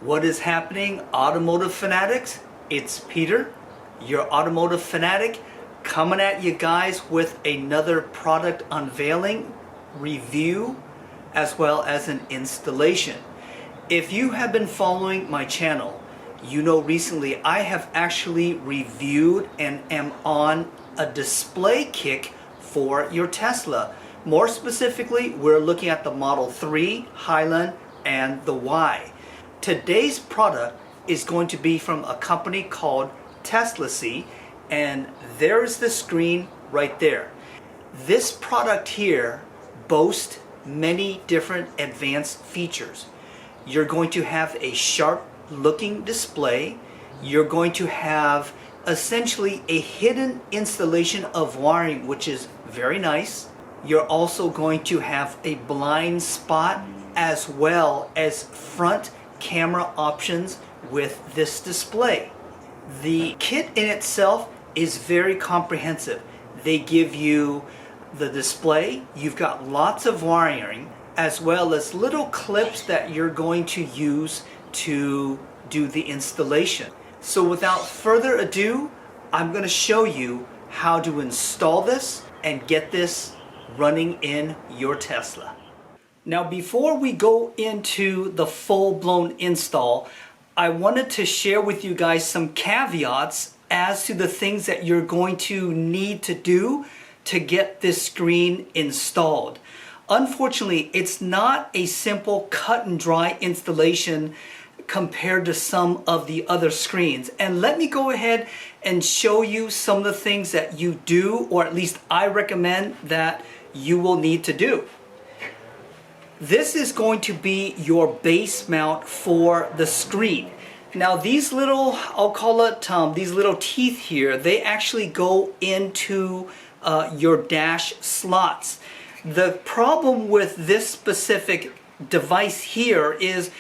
What is happening, automotive fanatics? It's Peter, your automotive fanatic, coming at you guys with another product unveiling, review, as well as an installation. If you have been following my channel, you know recently I have actually reviewed and am on a display kick for your Tesla. More specifically, we're looking at the Model 3, Highland, and the Y. Today's product is going to be from a company called Teslasy, and there's the screen right there. This product here boasts many different advanced features. You're going to have a sharp looking display. You're going to have essentially a hidden installation of wiring, which is very nice. You're also going to have a blind spot as well as front camera options with this display. The kit in itself is very comprehensive. They give you the display, you've got lots of wiring, as well as little clips that you're going to use to do the installation. So without further ado, I'm going to show you how to install this and get this running in your Tesla. Now, before we go into the full-blown install, I wanted to share with you guys some caveats as to the things that you're going to need to do to get this screen installed. Unfortunately, it's not a simple cut and dry installation compared to some of the other screens. And let me go ahead and show you some of the things that you do, or at least I recommend that you will need to do. This is going to be your base mount for the screen. Now these little, I'll call it, these little teeth here, they actually go into your dash slots. The problem with this specific device here is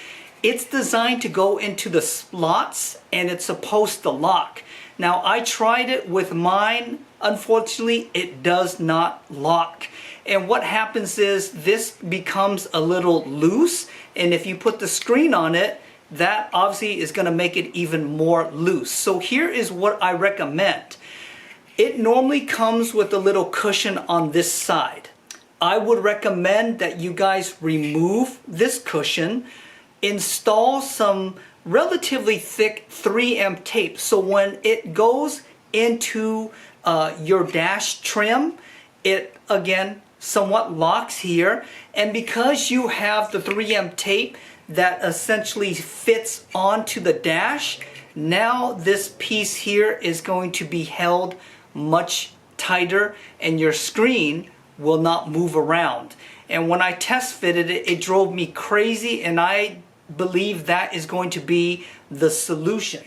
it's designed to go into the slots and it's supposed to lock. Now I tried it with mine. Unfortunately, it does not lock. And what happens is this becomes a little loose, and if you put the screen on it, that obviously is going to make it even more loose. So here is what I recommend. It normally comes with a little cushion on this side. I would recommend that you guys remove this cushion, install some relatively thick 3M tape, so when it goes into your dash trim, it again somewhat locks here, and because you have the 3M tape that essentially fits onto the dash, now this piece here is going to be held much tighter and your screen will not move around. And when I test fitted it, it drove me crazy, and I believe that is going to be the solution.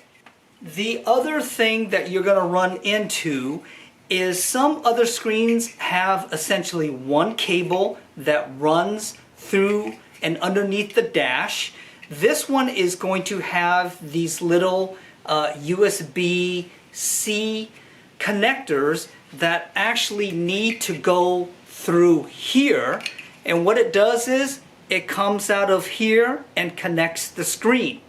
The other thing that you're going to run into is some other screens have essentially one cable that runs through and underneath the dash. This one is going to have these little USB-C connectors that actually need to go through here, and what it does is it comes out of here and connects the screen.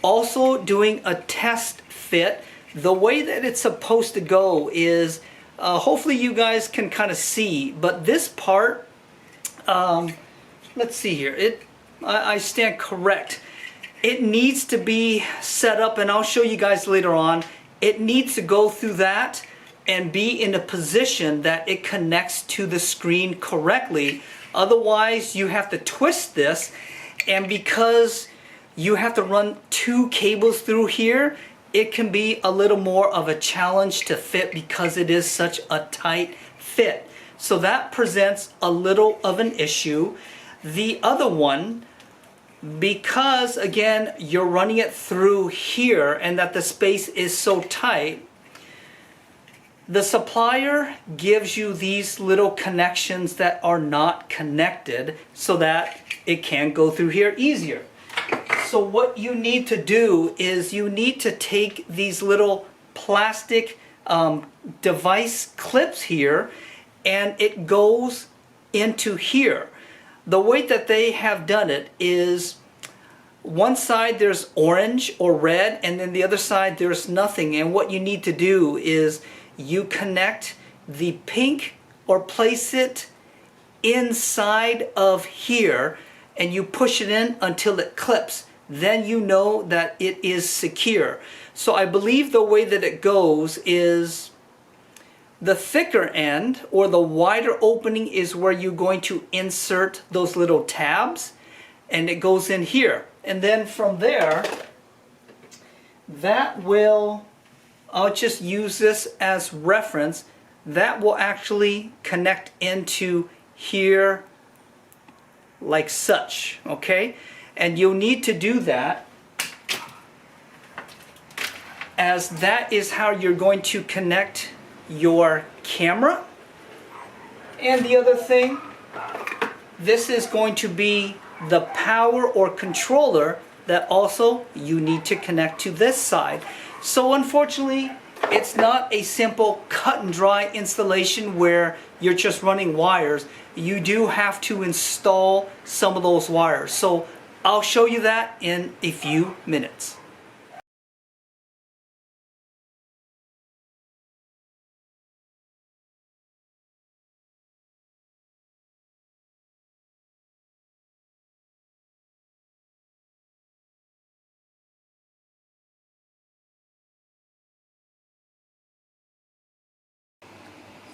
Also doing a test fit, the way that it's supposed to go is, hopefully you guys can kind of see, but this part, let's see here, I stand correct. It needs to be set up, and I'll show you guys later on, it needs to go through that and be in a position that it connects to the screen correctly. Otherwise, you have to twist this, and because you have to run two cables through here, it can be a little more of a challenge to fit because it is such a tight fit. So that presents a little of an issue. The other one, because again you're running it through here and that the space is so tight, the supplier gives you these little connections that are not connected so that it can go through here easier. So what you need to do is you need to take these little plastic device clips here, and it goes into here. The way that they have done it is one side there's orange or red, and then the other side there's nothing. And what you need to do is you connect the pink or place it inside of here, and you push it in until it clips. Then you know that it is secure. So I believe the way that it goes is the thicker end or the wider opening is where you're going to insert those little tabs, and it goes in here. And then from there, that will, I'll just use this as reference, that will actually connect into here like such, okay? And you'll need to do that, as that is how you're going to connect your camera. And the other thing, this is going to be the power or controller that also you need to connect to this side. So unfortunately, it's not a simple cut and dry installation where you're just running wires. You do have to install some of those wires. So I'll show you that in a few minutes.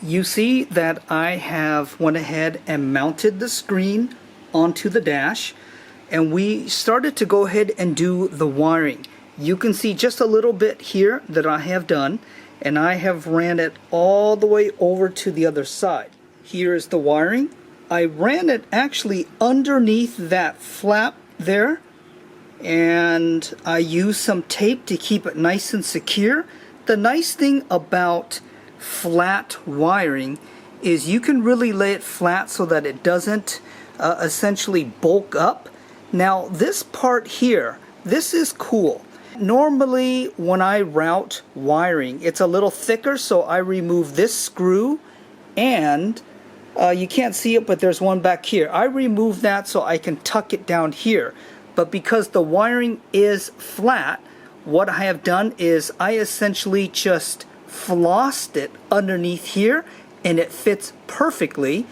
You see that I have went ahead and mounted the screen onto the dash, and we started to go ahead and do the wiring. You can see just a little bit here that I have done, and I have ran it all the way over to the other side. Here is the wiring. I ran it actually underneath that flap there, and I used some tape to keep it nice and secure. The nice thing about flat wiring is you can really lay it flat so that it doesn't essentially bulk up. Now this part here, this is cool. Normally when I route wiring, it's a little thicker, so I remove this screw, and you can't see it, but there's one back here. I remove that so I can tuck it down here. But because the wiring is flat, what I have done is I essentially just flossed it underneath here, and it fits perfectly.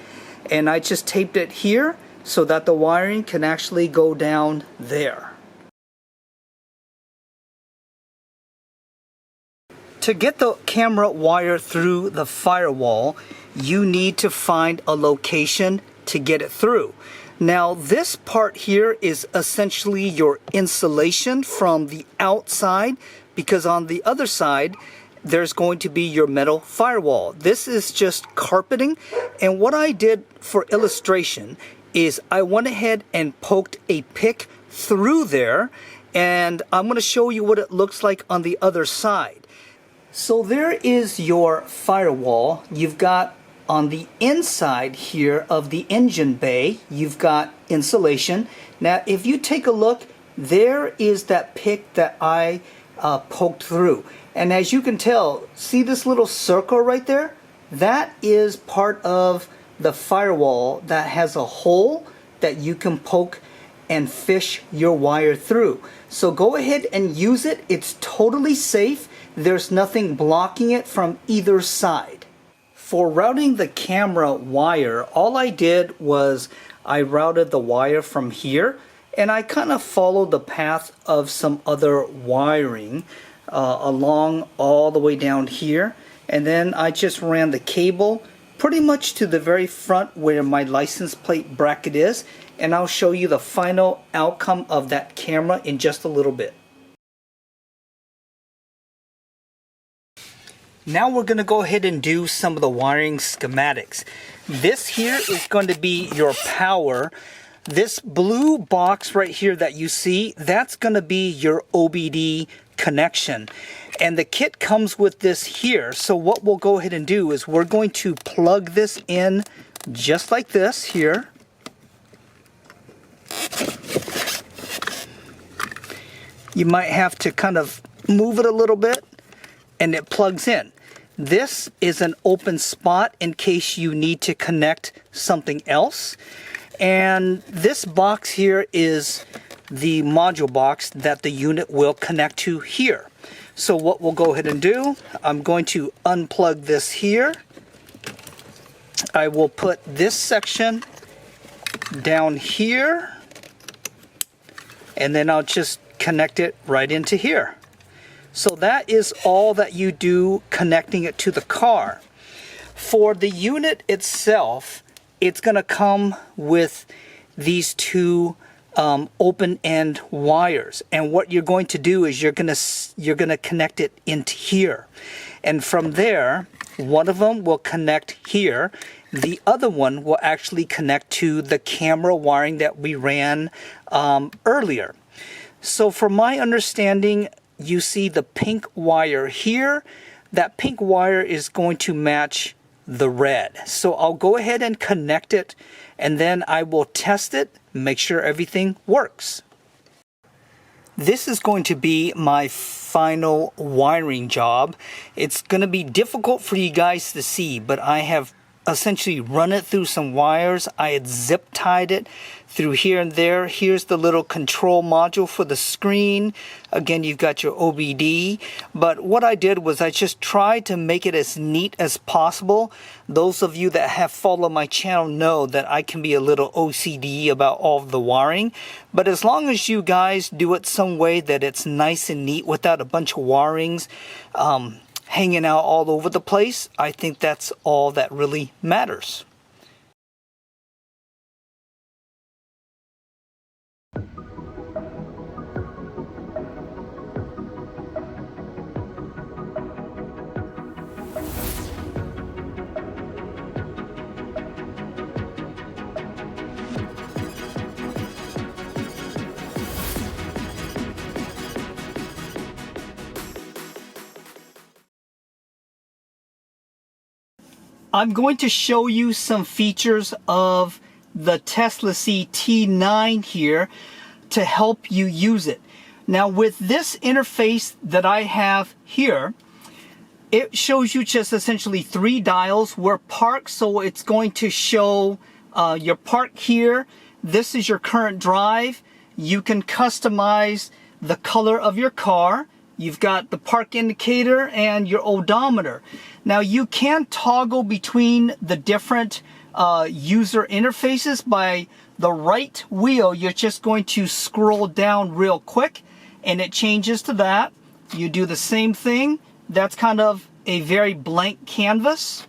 And I just taped it here so that the wiring can actually go down there. To get the camera wire through the firewall, you need to find a location to get it through. Now this part here is essentially your insulation from the outside, because on the other side there's going to be your metal firewall. This is just carpeting, and what I did for illustration is I went ahead and poked a pick through there, and I'm going to show you what it looks like on the other side. So there is your firewall. You've got on the inside here of the engine bay, you've got insulation. Now if you take a look, there is that pick that I poked through. And as you can tell, see this little circle right there? That is part of the firewall that has a hole that you can poke and fish your wire through. So go ahead and use it. It's totally safe. There's nothing blocking it from either side. For routing the camera wire, all I did was I routed the wire from here, and I kind of followed the path of some other wiring along all the way down here, and then I just ran the cable pretty much to the very front where my license plate bracket is, and I'll show you the final outcome of that camera in just a little bit. Now we're going to go ahead and do some of the wiring schematics. This here is going to be your power. This blue box right here that you see, that's going to be your OBD connection. And the kit comes with this here. So what we'll go ahead and do is we're going to plug this in just like this here. You might have to kind of move it a little bit, and it plugs in. This is an open spot in case you need to connect something else. And this box here is the module box that the unit will connect to here. So what we'll go ahead and do, I'm going to unplug this here. I will put this section down here, and then I'll just connect it right into here. So that is all that you do connecting it to the car. For the unit itself, it's going to come with these two open-end wires, and what you're going to do is you're going to connect it into here, and from there one of them will connect here. The other one will actually connect to the camera wiring that we ran earlier. So from my understanding, you see the pink wire here. That pink wire is going to match the red. So I'll go ahead and connect it, and then I will test it, make sure everything works. This is going to be my final wiring job. It's going to be difficult for you guys to see, but I have essentially run it through some wires. I had zip tied it through here and there. Here's the little control module for the screen. Again, you've got your OBD. But what I did was I just tried to make it as neat as possible. Those of you that have followed my channel know that I can be a little OCD about all of the wiring. But as long as you guys do it some way that it's nice and neat without a bunch of wirings hanging out all over the place, I think that's all that really matters. I'm going to show you some features of the Teslasy T9 here to help you use it. Now with this interface that I have here, it shows you just essentially 3 dials. We're parked, so it's going to show your park here. This is your current drive. You can customize the color of your car. You've got the park indicator and your odometer. Now you can toggle between the different user interfaces. By the right wheel, you're just going to scroll down real quick and it changes to that. You do the same thing. That's kind of a very blank canvas.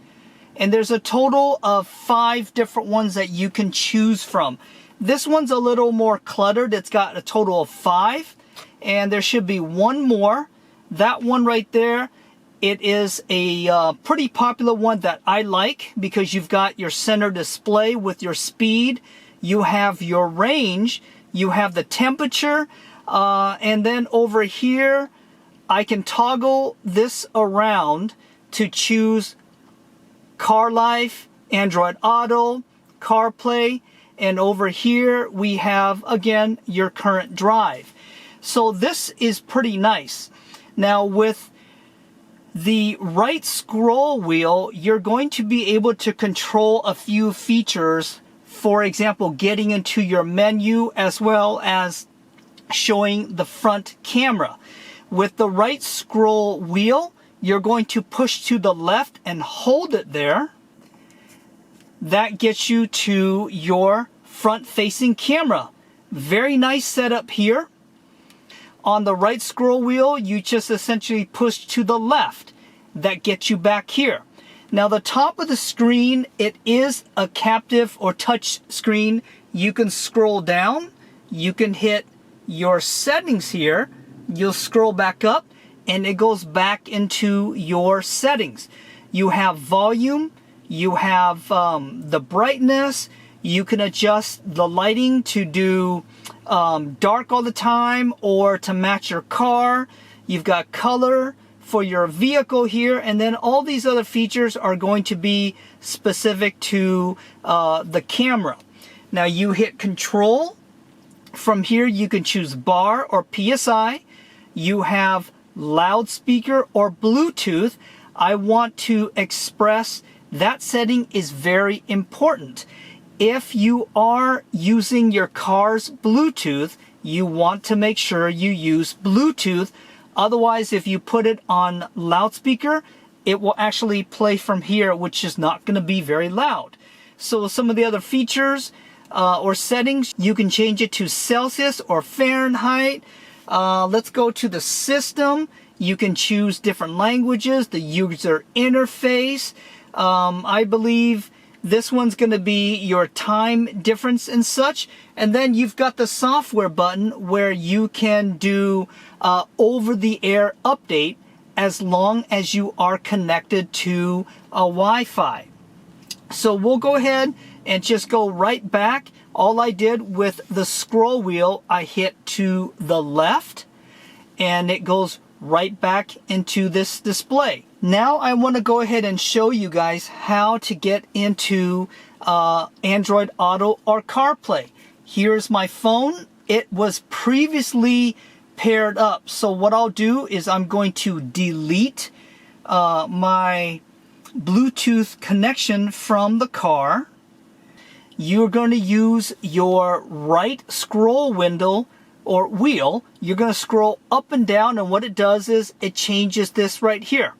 And there's a total of 5 different ones that you can choose from. This one's a little more cluttered. It's got a total of 5. And there should be one more. That one right there, it is a pretty popular one that I like, because you've got your center display with your speed, you have your range, you have the temperature, and then over here I can toggle this around to choose Car Life, Android Auto, CarPlay, and over here we have again your current drive. So this is pretty nice. Now with the right scroll wheel, you're going to be able to control a few features. For example, getting into your menu as well as showing the front camera. With the right scroll wheel, you're going to push to the left and hold it there. That gets you to your front-facing camera. Very nice setup here. On the right scroll wheel, you just essentially push to the left. That gets you back here. Now the top of the screen, it is a captive or touch screen. You can scroll down. You can hit your settings here. You'll scroll back up and it goes back into your settings. You have volume. You have the brightness. You can adjust the lighting to do dark all the time or to match your car. You've got color for your vehicle here, and then all these other features are going to be specific to the camera. Now you hit control. From here you can choose bar or PSI. You have loudspeaker or Bluetooth. I want to express that setting is very important. If you are using your car's Bluetooth, you want to make sure you use Bluetooth. Otherwise, if you put it on loudspeaker, it will actually play from here, which is not going to be very loud. So some of the other features or settings, you can change it to Celsius or Fahrenheit. Let's go to the system. You can choose different languages, the user interface. I believe this one's going to be your time difference and such. And then you've got the software button where you can do over-the-air update as long as you are connected to a Wi-Fi. So we'll go ahead and just go right back. All I did with the scroll wheel, I hit to the left and it goes right back into this display. Now I want to go ahead and show you guys how to get into Android Auto or CarPlay. Here's my phone. It was previously paired up. So what I'll do is I'm going to delete my Bluetooth connection from the car. You're going to use your right scroll window or wheel. You're going to scroll up and down, and what it does is it changes this right here.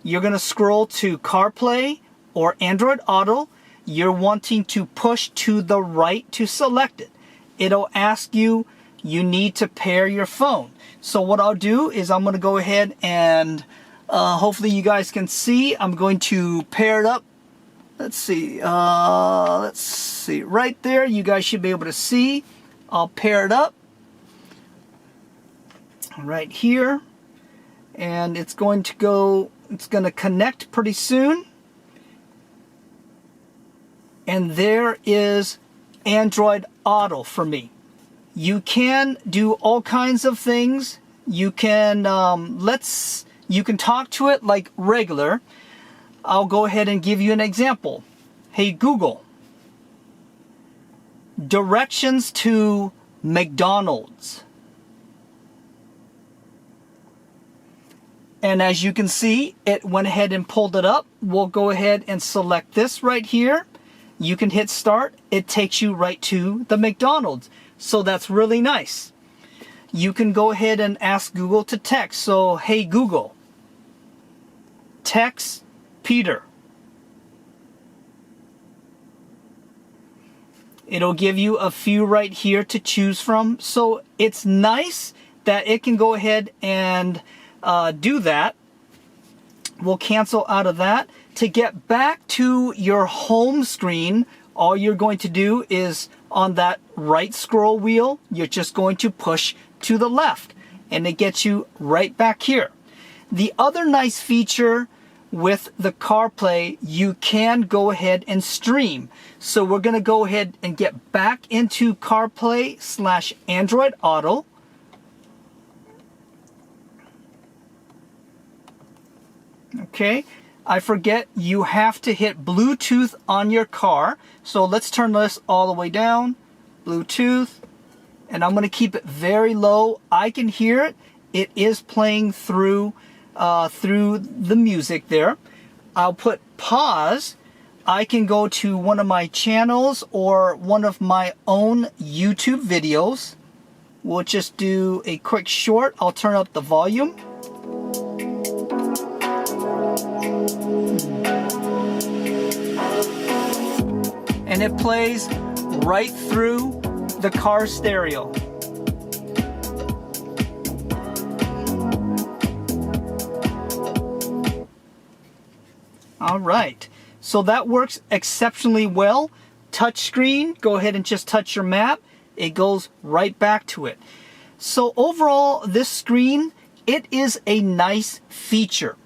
You're going to scroll to CarPlay or Android Auto. You're wanting to push to the right to select it. It'll ask you need to pair your phone. So what I'll do is I'm going to go ahead and hopefully you guys can see. I'm going to pair it up. Let's see right there. You guys should be able to see. I'll pair it up right here, and it's going to connect pretty soon. And there is Android Auto for me. You can do all kinds of things. You can you can talk to it like regular. I'll go ahead and give you an example. Hey Google, directions to McDonald's. And as you can see, it went ahead and pulled it up. We'll go ahead and select this right here. You can hit start. It takes you right to the McDonald's. So that's really nice. You can go ahead and ask Google to text. So, hey Google, text Peter. It'll give you a few right here to choose from. So it's nice that it can go ahead and do that. We'll cancel out of that. To get back to your home screen, all you're going to do is on that right scroll wheel, you're just going to push to the left and it gets you right back here. The other nice feature with the CarPlay, you can go ahead and stream. So we're going to go ahead and get back into CarPlay / Android Auto. Okay, I forget you have to hit Bluetooth on your car. So let's turn this all the way down. Bluetooth. And I'm going to keep it very low. I can hear it. It is playing through the music there. I'll put pause. I can go to one of my channels or one of my own YouTube videos. We'll just do a quick short. I'll turn up the volume. And it plays right through the car stereo. All right, so that works exceptionally well. Touch screen, go ahead and just touch your map. It goes right back to it. So overall, this screen, it is a nice feature.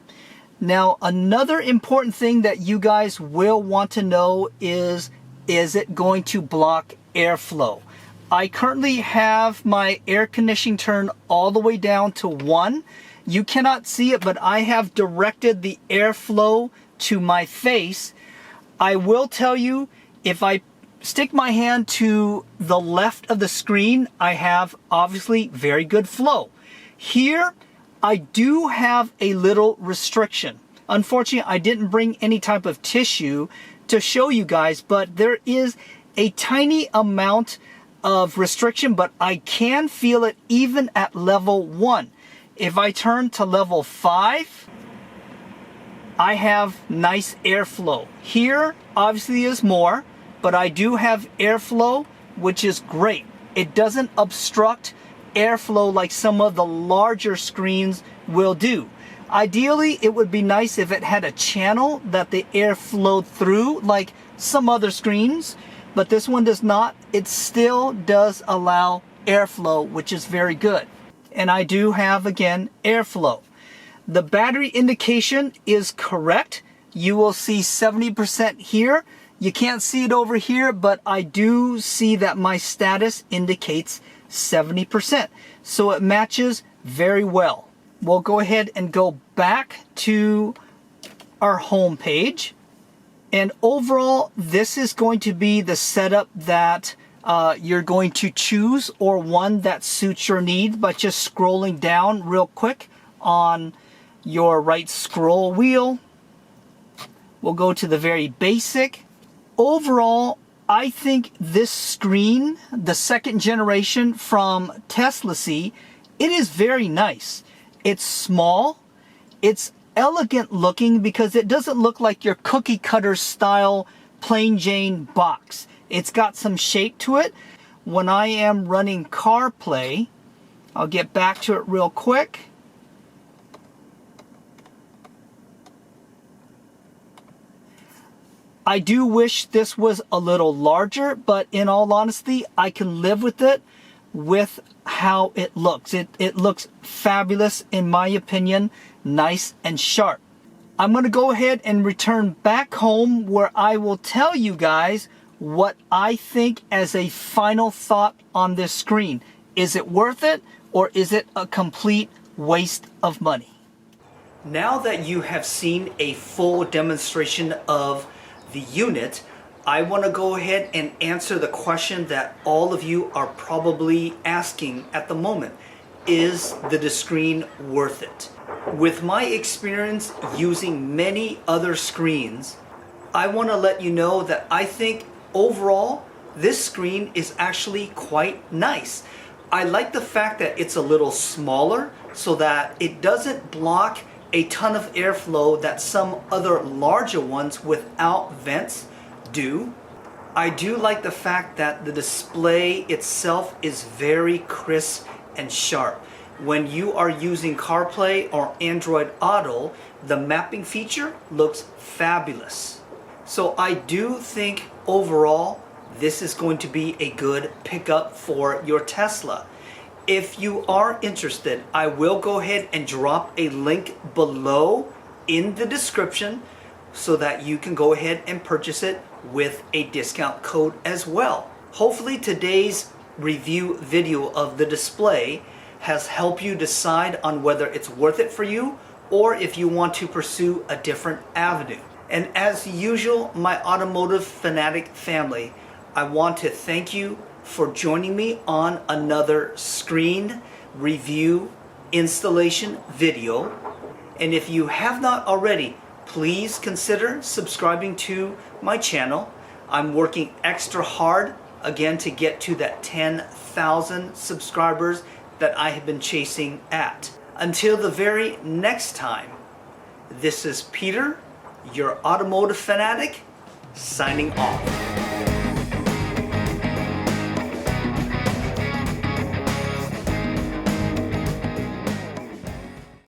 Now, another important thing that you guys will want to know is it going to block airflow? I currently have my air conditioning turned all the way down to 1. You cannot see it, but I have directed the airflow to my face. I will tell you, if I stick my hand to the left of the screen, I have obviously very good flow. Here, I do have a little restriction. Unfortunately, I didn't bring any type of tissue to show you guys, but there is a tiny amount of restriction, but I can feel it even at level 1. If I turn to level 5, I have nice airflow. Here, obviously is more, but I do have airflow, which is great. It doesn't obstruct airflow like some of the larger screens will do. Ideally, it would be nice if it had a channel that the air flowed through like some other screens, but this one does not. It still does allow airflow, which is very good. And I do have, again, airflow. The battery indication is correct. You will see 70% here. You can't see it over here, but I do see that my status indicates 70%. So it matches very well. We'll go ahead and go back to our home page. And overall, this is going to be the setup that you're going to choose, or one that suits your needs, by just scrolling down real quick on your right scroll wheel. We'll go to the very basic. Overall, I think this screen, the second generation from Teslasy, it is very nice. It's small, it's elegant looking because it doesn't look like your cookie cutter style plain Jane box. It's got some shape to it. When I am running CarPlay, I'll get back to it real quick. I do wish this was a little larger, but in all honesty, I can live with it with how it looks. It looks fabulous in my opinion, nice and sharp. I'm going to go ahead and return back home where I will tell you guys what I think as a final thought on this screen. Is it worth it, or is it a complete waste of money? Now that you have seen a full demonstration of the unit, I want to go ahead and answer the question that all of you are probably asking at the moment. Is the screen worth it? With my experience using many other screens, I want to let you know that I think overall this screen is actually quite nice. I like the fact that it's a little smaller so that it doesn't block a ton of airflow that some other larger ones without vents do. I do like the fact that the display itself is very crisp and sharp. When you are using CarPlay or Android Auto, the mapping feature looks fabulous. So I do think overall this is going to be a good pickup for your Tesla. If you are interested, I will go ahead and drop a link below in the description so that you can go ahead and purchase it with a discount code as well. Hopefully today's review video of the display has helped you decide on whether it's worth it for you or if you want to pursue a different avenue. And as usual, my automotive fanatic family, I want to thank you for joining me on another screen review installation video. And if you have not already, please consider subscribing to my channel. I'm working extra hard again to get to that 10,000 subscribers that I have been chasing at. Until the very next time, this is Peter, your automotive fanatic, signing off.